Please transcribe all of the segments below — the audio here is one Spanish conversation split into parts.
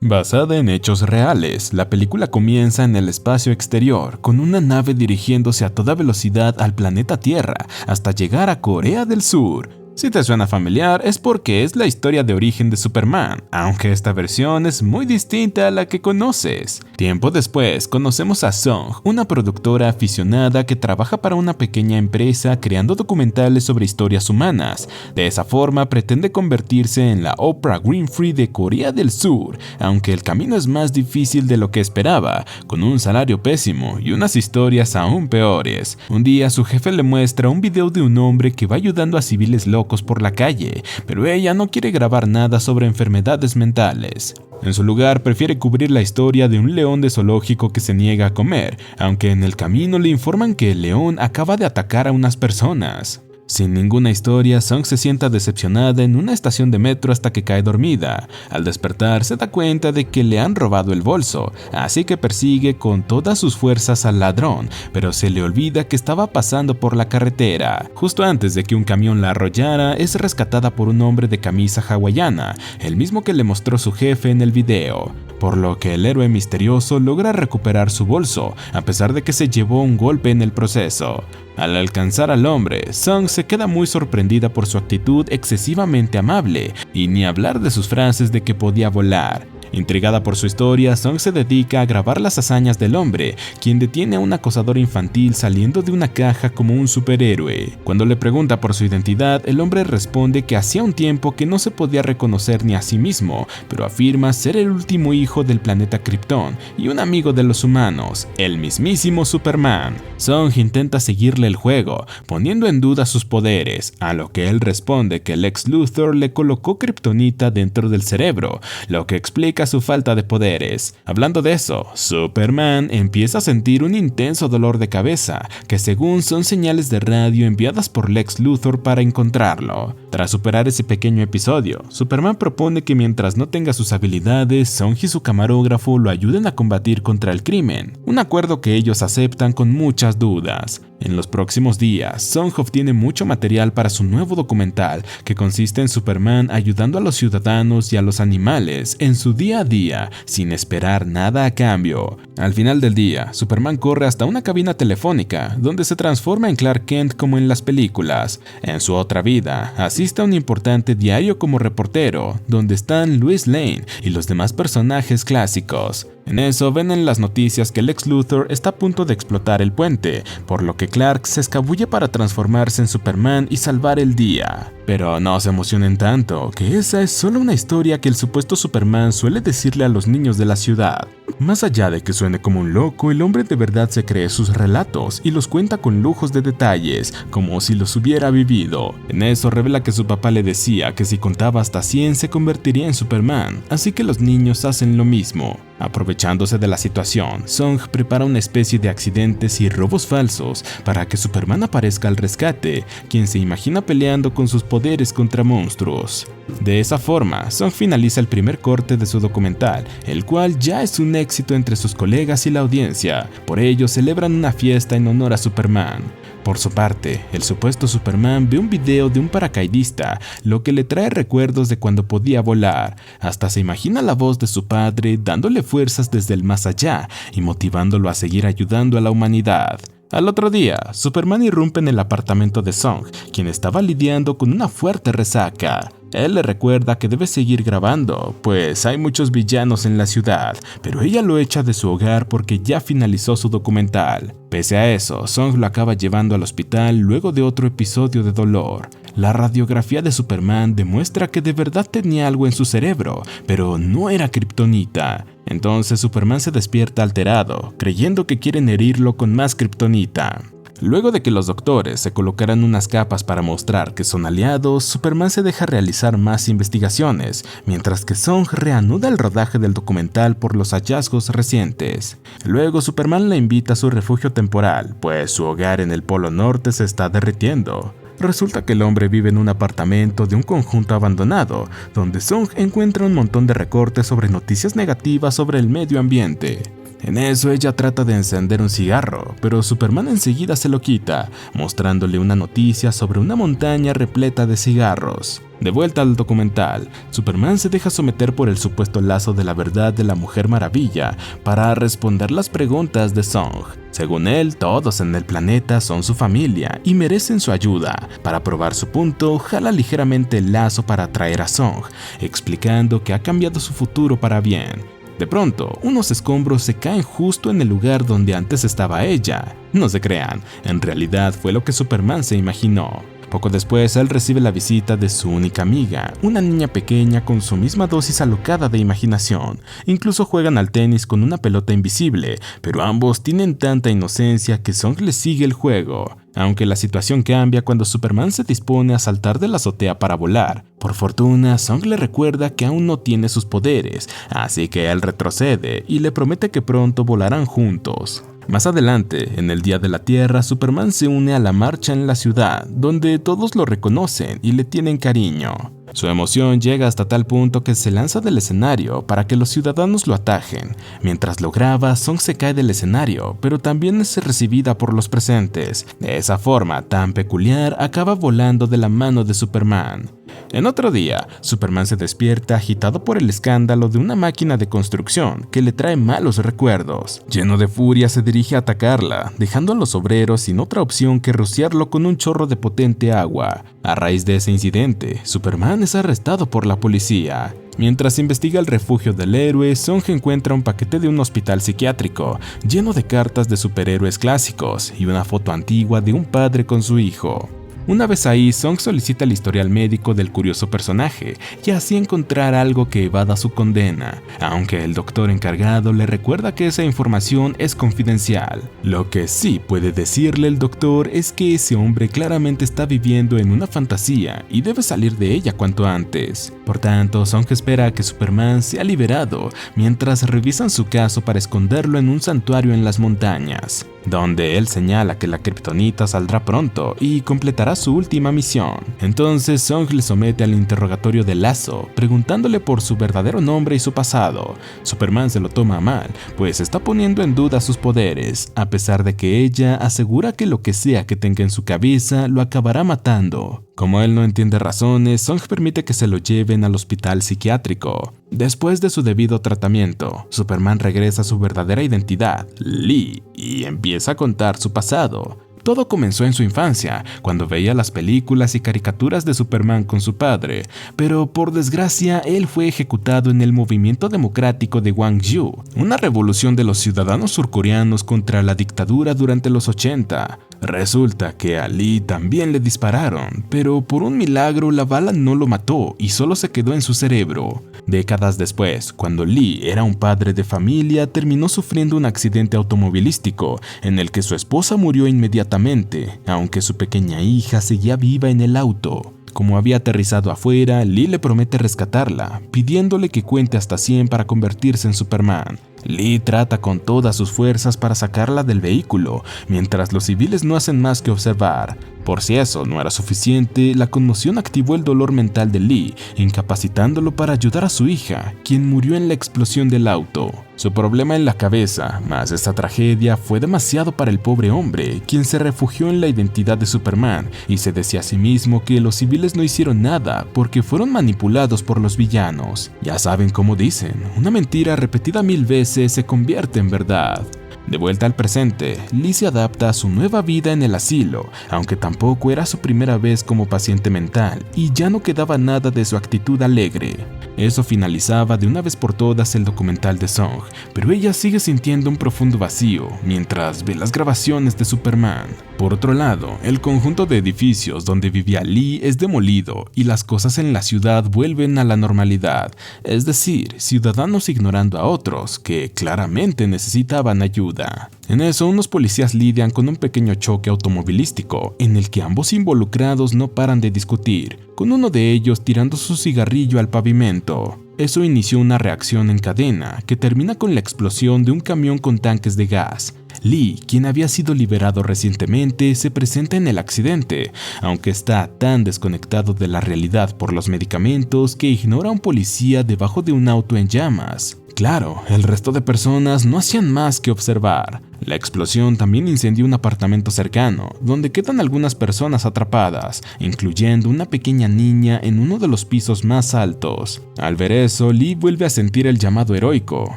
Basada en hechos reales, la película comienza en el espacio exterior, con una nave dirigiéndose a toda velocidad al planeta Tierra hasta llegar a Corea del Sur. Si te suena familiar es porque es la historia de origen de Superman, aunque esta versión es muy distinta a la que conoces. Tiempo después conocemos a Song, una productora aficionada que trabaja para una pequeña empresa creando documentales sobre historias humanas. De esa forma pretende convertirse en la Oprah Winfrey de Corea del Sur, aunque el camino es más difícil de lo que esperaba, con un salario pésimo y unas historias aún peores. Un día su jefe le muestra un video de un hombre que va ayudando a civiles locos por la calle, pero ella no quiere grabar nada sobre enfermedades mentales. En su lugar prefiere cubrir la historia de un león de zoológico que se niega a comer, aunque en el camino le informan que el león acaba de atacar a unas personas. Sin ninguna historia, Song se sienta decepcionada en una estación de metro hasta que cae dormida. Al despertar se da cuenta de que le han robado el bolso, así que persigue con todas sus fuerzas al ladrón, pero se le olvida que estaba pasando por la carretera. Justo antes de que un camión la arrollara, es rescatada por un hombre de camisa hawaiana, el mismo que le mostró su jefe en el video, por lo que el héroe misterioso logra recuperar su bolso, a pesar de que se llevó un golpe en el proceso. Al alcanzar al hombre, Song se queda muy sorprendida por su actitud excesivamente amable, y ni hablar de sus frases de que podía volar. Intrigada por su historia, Song se dedica a grabar las hazañas del hombre, quien detiene a un acosador infantil saliendo de una caja como un superhéroe. Cuando le pregunta por su identidad, el hombre responde que hacía un tiempo que no se podía reconocer ni a sí mismo, pero afirma ser el último hijo del planeta Krypton y un amigo de los humanos, el mismísimo Superman. Song intenta seguirle el juego, poniendo en duda sus poderes, a lo que él responde que Lex Luthor le colocó kriptonita dentro del cerebro, lo que explica su falta de poderes. Hablando de eso, Superman empieza a sentir un intenso dolor de cabeza, que según son señales de radio enviadas por Lex Luthor para encontrarlo. Tras superar ese pequeño episodio, Superman propone que mientras no tenga sus habilidades, Song y su camarógrafo lo ayuden a combatir contra el crimen, un acuerdo que ellos aceptan con muchas dudas. En los próximos días, Song obtiene mucho material para su nuevo documental, que consiste en Superman ayudando a los ciudadanos y a los animales en su día a día, sin esperar nada a cambio. Al final del día, Superman corre hasta una cabina telefónica, donde se transforma en Clark Kent como en las películas. En su otra vida, asiste a un importante diario como reportero, donde están Lois Lane y los demás personajes clásicos. En eso ven en las noticias que Lex Luthor está a punto de explotar el puente, por lo que Clark se escabulle para transformarse en Superman y salvar el día. Pero no se emocionen tanto, que esa es solo una historia que el supuesto Superman suele decirle a los niños de la ciudad. Más allá de que suene como un loco, el hombre de verdad se cree sus relatos y los cuenta con lujos de detalles, como si los hubiera vivido. En eso revela que su papá le decía que si contaba hasta 100 se convertiría en Superman, así que los niños hacen lo mismo. Aprovechándose de la situación, Song prepara una especie de accidentes y robos falsos para que Superman aparezca al rescate, quien se imagina peleando con sus poderes contra monstruos. De esa forma, Song finaliza el primer corte de su documental, el cual ya es un éxito entre sus colegas y la audiencia. Por ello celebran una fiesta en honor a Superman. Por su parte, el supuesto Superman ve un video de un paracaidista, lo que le trae recuerdos de cuando podía volar. Hasta se imagina la voz de su padre dándole fuerzas desde el más allá y motivándolo a seguir ayudando a la humanidad. Al otro día, Superman irrumpe en el apartamento de Song, quien estaba lidiando con una fuerte resaca. Él le recuerda que debe seguir grabando, pues hay muchos villanos en la ciudad, pero ella lo echa de su hogar porque ya finalizó su documental. Pese a eso, Song lo acaba llevando al hospital luego de otro episodio de dolor. La radiografía de Superman demuestra que de verdad tenía algo en su cerebro, pero no era kriptonita. Entonces Superman se despierta alterado, creyendo que quieren herirlo con más kriptonita. Luego de que los doctores se colocaran unas capas para mostrar que son aliados, Superman se deja realizar más investigaciones, mientras que Song reanuda el rodaje del documental por los hallazgos recientes. Luego Superman la invita a su refugio temporal, pues su hogar en el Polo Norte se está derritiendo. Resulta que el hombre vive en un apartamento de un conjunto abandonado, donde Song encuentra un montón de recortes sobre noticias negativas sobre el medio ambiente. En eso ella trata de encender un cigarro, pero Superman enseguida se lo quita, mostrándole una noticia sobre una montaña repleta de cigarros. De vuelta al documental, Superman se deja someter por el supuesto lazo de la verdad de la Mujer Maravilla para responder las preguntas de Song. Según él, todos en el planeta son su familia y merecen su ayuda. Para probar su punto, jala ligeramente el lazo para atraer a Song, explicando que ha cambiado su futuro para bien. De pronto, unos escombros se caen justo en el lugar donde antes estaba ella. No se crean, en realidad fue lo que Superman se imaginó. Poco después, él recibe la visita de su única amiga, una niña pequeña con su misma dosis alocada de imaginación. Incluso juegan al tenis con una pelota invisible, pero ambos tienen tanta inocencia que Song les sigue el juego. Aunque la situación cambia cuando Superman se dispone a saltar de la azotea para volar. Por fortuna, Song le recuerda que aún no tiene sus poderes, así que él retrocede y le promete que pronto volarán juntos. Más adelante, en el Día de la Tierra, Superman se une a la marcha en la ciudad, donde todos lo reconocen y le tienen cariño. Su emoción llega hasta tal punto que se lanza del escenario para que los ciudadanos lo atajen. Mientras lo graba, Song se cae del escenario, pero también es recibida por los presentes. De esa forma tan peculiar, acaba volando de la mano de Superman. En otro día, Superman se despierta agitado por el escándalo de una máquina de construcción que le trae malos recuerdos. Lleno de furia, se dirige a atacarla, dejando a los obreros sin otra opción que rociarlo con un chorro de potente agua. A raíz de ese incidente, Superman es arrestado por la policía. Mientras investiga el refugio del héroe, Song encuentra un paquete de un hospital psiquiátrico lleno de cartas de superhéroes clásicos y una foto antigua de un padre con su hijo. Una vez ahí, Song solicita el historial médico del curioso personaje y así encontrar algo que evada su condena, aunque el doctor encargado le recuerda que esa información es confidencial. Lo que sí puede decirle el doctor es que ese hombre claramente está viviendo en una fantasía y debe salir de ella cuanto antes. Por tanto, Song espera a que Superman sea liberado mientras revisan su caso para esconderlo en un santuario en las montañas, donde él señala que la kriptonita saldrá pronto y completará su última misión. Entonces Song le somete al interrogatorio de Lazo, preguntándole por su verdadero nombre y su pasado. Superman se lo toma a mal, pues está poniendo en duda sus poderes, a pesar de que ella asegura que lo que sea que tenga en su cabeza lo acabará matando. Como él no entiende razones, Song permite que se lo lleven al hospital psiquiátrico. Después de su debido tratamiento, Superman regresa a su verdadera identidad, Lee, y empieza a contar su pasado. Todo comenzó en su infancia, cuando veía las películas y caricaturas de Superman con su padre, pero por desgracia él fue ejecutado en el movimiento democrático de Gwangju, una revolución de los ciudadanos surcoreanos contra la dictadura durante los 80. Resulta que a Lee también le dispararon, pero por un milagro la bala no lo mató y solo se quedó en su cerebro. Décadas después, cuando Lee era un padre de familia, terminó sufriendo un accidente automovilístico en el que su esposa murió inmediatamente, aunque su pequeña hija seguía viva en el auto. Como había aterrizado afuera, Lee le promete rescatarla, pidiéndole que cuente hasta 100 para convertirse en Superman. Lee trata con todas sus fuerzas para sacarla del vehículo, mientras los civiles no hacen más que observar. Por si eso no era suficiente, la conmoción activó el dolor mental de Lee, incapacitándolo para ayudar a su hija, quien murió en la explosión del auto. Su problema en la cabeza, más esta tragedia, fue demasiado para el pobre hombre, quien se refugió en la identidad de Superman y se decía a sí mismo que los civiles no hicieron nada porque fueron manipulados por los villanos. Ya saben cómo dicen, una mentira repetida 1000 veces se convierte en verdad. De vuelta al presente, Lee se adapta a su nueva vida en el asilo, aunque tampoco era su primera vez como paciente mental y ya no quedaba nada de su actitud alegre. Eso finalizaba de una vez por todas el documental de Song, pero ella sigue sintiendo un profundo vacío mientras ve las grabaciones de Superman. Por otro lado, el conjunto de edificios donde vivía Lee es demolido y las cosas en la ciudad vuelven a la normalidad, es decir, ciudadanos ignorando a otros que claramente necesitaban ayuda. En eso, unos policías lidian con un pequeño choque automovilístico en el que ambos involucrados no paran de discutir, con uno de ellos tirando su cigarrillo al pavimento. Eso inició una reacción en cadena que termina con la explosión de un camión con tanques de gas. Lee, quien había sido liberado recientemente, se presenta en el accidente, aunque está tan desconectado de la realidad por los medicamentos que ignora a un policía debajo de un auto en llamas. Claro, el resto de personas no hacían más que observar. La explosión también incendió un apartamento cercano, donde quedan algunas personas atrapadas, incluyendo una pequeña niña en uno de los pisos más altos. Al ver eso, Lee vuelve a sentir el llamado heroico,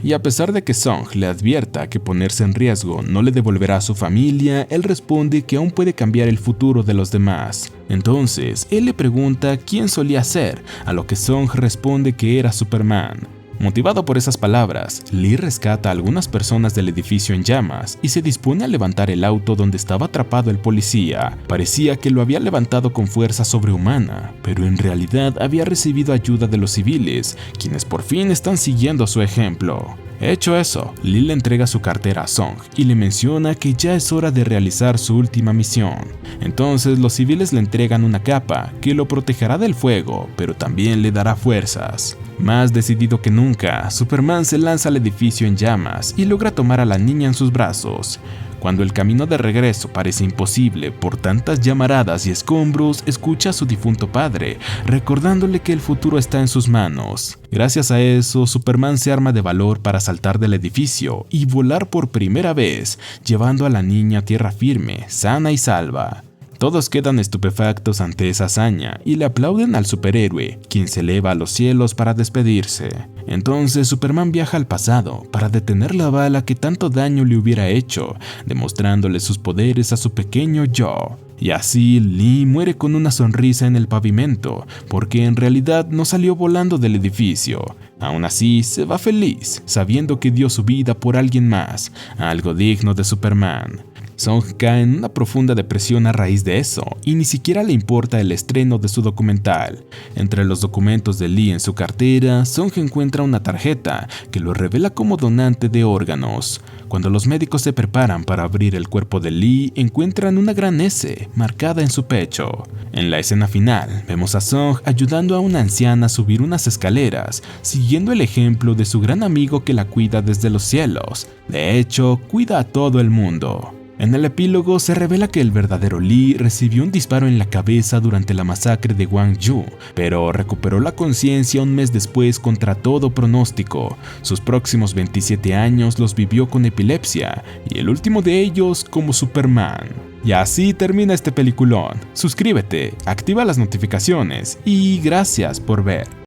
y a pesar de que Song le advierta que ponerse en riesgo no le devolverá a su familia, él responde que aún puede cambiar el futuro de los demás. Entonces, él le pregunta quién solía ser, a lo que Song responde que era Superman. Motivado por esas palabras, Lee rescata a algunas personas del edificio en llamas y se dispone a levantar el auto donde estaba atrapado el policía. Parecía que lo había levantado con fuerza sobrehumana, pero en realidad había recibido ayuda de los civiles, quienes por fin están siguiendo su ejemplo. Hecho eso, Lee le entrega su cartera a Song y le menciona que ya es hora de realizar su última misión. Entonces los civiles le entregan una capa que lo protegerá del fuego, pero también le dará fuerzas. Más decidido que nunca, Superman se lanza al edificio en llamas y logra tomar a la niña en sus brazos. Cuando el camino de regreso parece imposible por tantas llamaradas y escombros, escucha a su difunto padre, recordándole que el futuro está en sus manos. Gracias a eso, Superman se arma de valor para saltar del edificio y volar por primera vez, llevando a la niña a tierra firme, sana y salva. Todos quedan estupefactos ante esa hazaña y le aplauden al superhéroe, quien se eleva a los cielos para despedirse. Entonces Superman viaja al pasado para detener la bala que tanto daño le hubiera hecho, demostrándole sus poderes a su pequeño yo. Y así Lee muere con una sonrisa en el pavimento, porque en realidad no salió volando del edificio. Aún así, se va feliz, sabiendo que dio su vida por alguien más, algo digno de Superman. Song cae en una profunda depresión a raíz de eso, y ni siquiera le importa el estreno de su documental. Entre los documentos de Lee en su cartera, Song encuentra una tarjeta que lo revela como donante de órganos. Cuando los médicos se preparan para abrir el cuerpo de Lee, encuentran una gran S marcada en su pecho. En la escena final, vemos a Song ayudando a una anciana a subir unas escaleras, siguiendo el ejemplo de su gran amigo que la cuida desde los cielos. De hecho, cuida a todo el mundo. En el epílogo se revela que el verdadero Lee recibió un disparo en la cabeza durante la masacre de Gwangju, pero recuperó la conciencia un mes después contra todo pronóstico. Sus próximos 27 años los vivió con epilepsia, y el último de ellos como Superman. Y así termina este peliculón. Suscríbete, activa las notificaciones y gracias por ver.